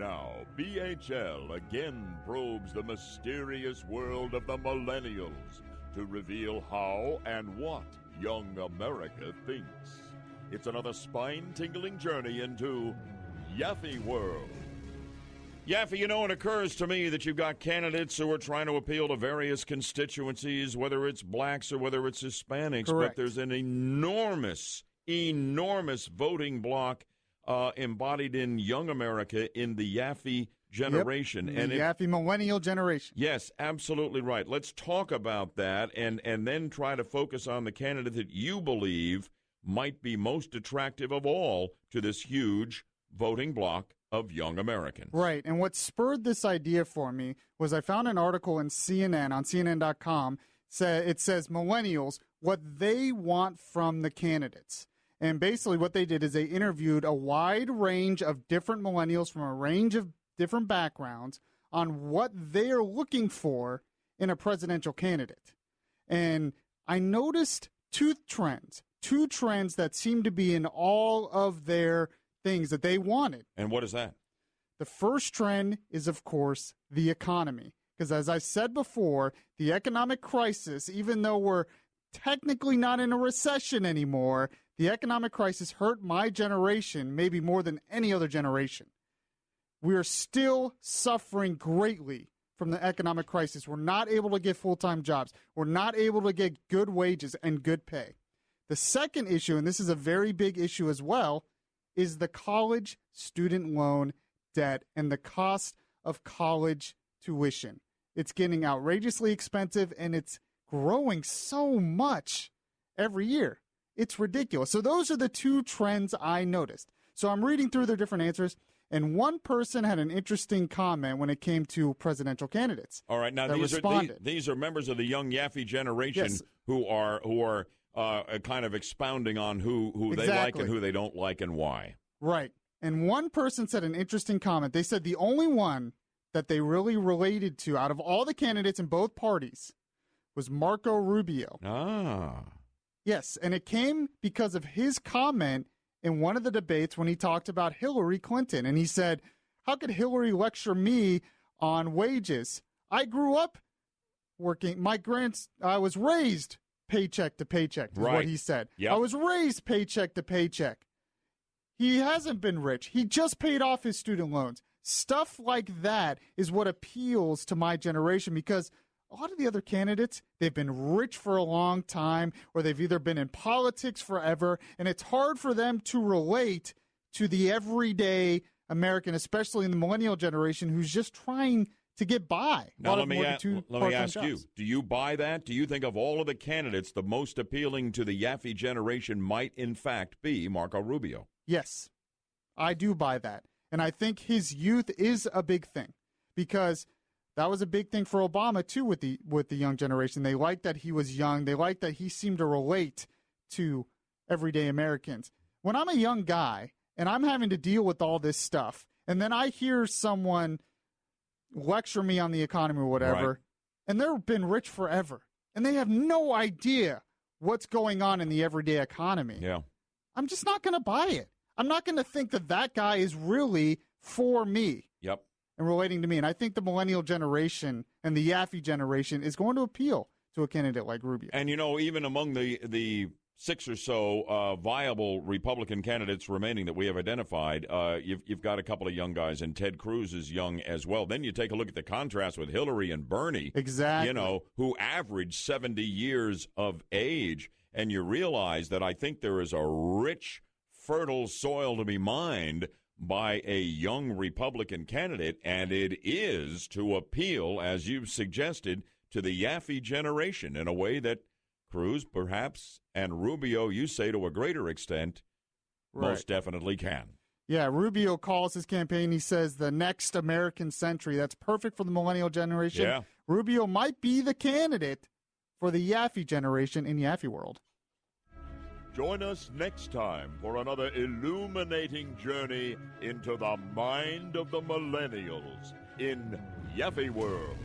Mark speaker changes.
Speaker 1: Now, BHL again probes the mysterious world of the millennials to reveal how and what young America thinks. It's another spine-tingling journey into Yaffee World. Yaffee, you know, it occurs to me that you've got candidates who are trying to appeal to various constituencies, whether it's blacks or whether it's Hispanics.
Speaker 2: Correct.
Speaker 1: But there's an enormous voting bloc embodied in young America in the Yaffee generation.
Speaker 2: Yep,
Speaker 1: and
Speaker 2: the Yaffee millennial generation.
Speaker 1: Yes, absolutely right. Let's talk about that and then try to focus on the candidate that you believe might be most attractive of all to this huge voting bloc of young Americans.
Speaker 2: Right, and what spurred this idea for me was I found an article in CNN, on CNN.com, it says millennials, what they want from the candidates. And basically what they did is they interviewed a wide range of different millennials from a range of different backgrounds on what they are looking for in a presidential candidate. And I noticed two trends that seem to be in all of their things that they wanted.
Speaker 1: And what is that?
Speaker 2: The first trend is, of course, the economy. Because as I said before, the economic crisis, even though we're technically not in a recession anymore, the economic crisis hurt my generation maybe more than any other generation. We are still suffering greatly from the economic crisis. We're not able to get full-time jobs. We're not able to get good wages and good pay. The second issue, and this is a very big issue as well, is the college student loan debt and the cost of college tuition. It's getting outrageously expensive, and it's growing so much every year. It's ridiculous. So those are the two trends I noticed. So I'm reading through their different answers, and one person had an interesting comment when it came to presidential candidates.
Speaker 1: All right, now these are members of the young Yaffee generation, yes, who are kind of expounding on who
Speaker 2: exactly.
Speaker 1: they like and who they don't like and why.
Speaker 2: Right. And one person said an interesting comment. They said the only one that they really related to out of all the candidates in both parties was Marco Rubio.
Speaker 1: Ah.
Speaker 2: Yes, and it came because of his comment in one of the debates when he talked about Hillary Clinton. And he said, how could Hillary lecture me on wages? I grew up working. I was raised paycheck to paycheck, is
Speaker 1: right.
Speaker 2: what he said.
Speaker 1: Yep.
Speaker 2: I was raised paycheck to paycheck. He hasn't been rich. He just paid off his student loans. Stuff like that is what appeals to my generation, because a lot of the other candidates, they've been rich for a long time, or they've either been in politics forever, and it's hard for them to relate to the everyday American, especially in the millennial generation, who's just trying to get by.
Speaker 1: Now, let me ask you, do you buy that? Do you think of all of the candidates, the most appealing to the Yaffee generation might, in fact, be Marco Rubio?
Speaker 2: Yes, I do buy that. And I think his youth is a big thing, because that was a big thing for Obama, too, with the young generation. They liked that he was young. They liked that he seemed to relate to everyday Americans. When I'm a young guy and I'm having to deal with all this stuff, and then I hear someone lecture me on the economy or whatever, right, and they've been rich forever, and they have no idea what's going on in the everyday economy,
Speaker 1: yeah,
Speaker 2: I'm just not going to buy it. I'm not going to think that guy is really for me.
Speaker 1: Yep.
Speaker 2: And relating to me. And I think the millennial generation and the Yaffee generation is going to appeal to a candidate like Rubio.
Speaker 1: And, you know, even among the six or so viable Republican candidates remaining that we have identified, you've got a couple of young guys, and Ted Cruz is young as well. Then you take a look at the contrast with Hillary and Bernie.
Speaker 2: Exactly.
Speaker 1: You know, who averaged 70 years of age. And you realize that I think there is a rich, fertile soil to be mined by a young Republican candidate, and it is to appeal, as you've suggested, to the Yaffee generation in a way that Cruz, perhaps, and Rubio, you say to a greater extent, most definitely can.
Speaker 2: Yeah, Rubio calls his campaign, he says, the next American century. That's perfect for the millennial generation.
Speaker 1: Yeah.
Speaker 2: Rubio might be the candidate for the Yaffee generation in Yaffee World.
Speaker 1: Join us next time for another illuminating journey into the mind of the millennials in Yaffee World.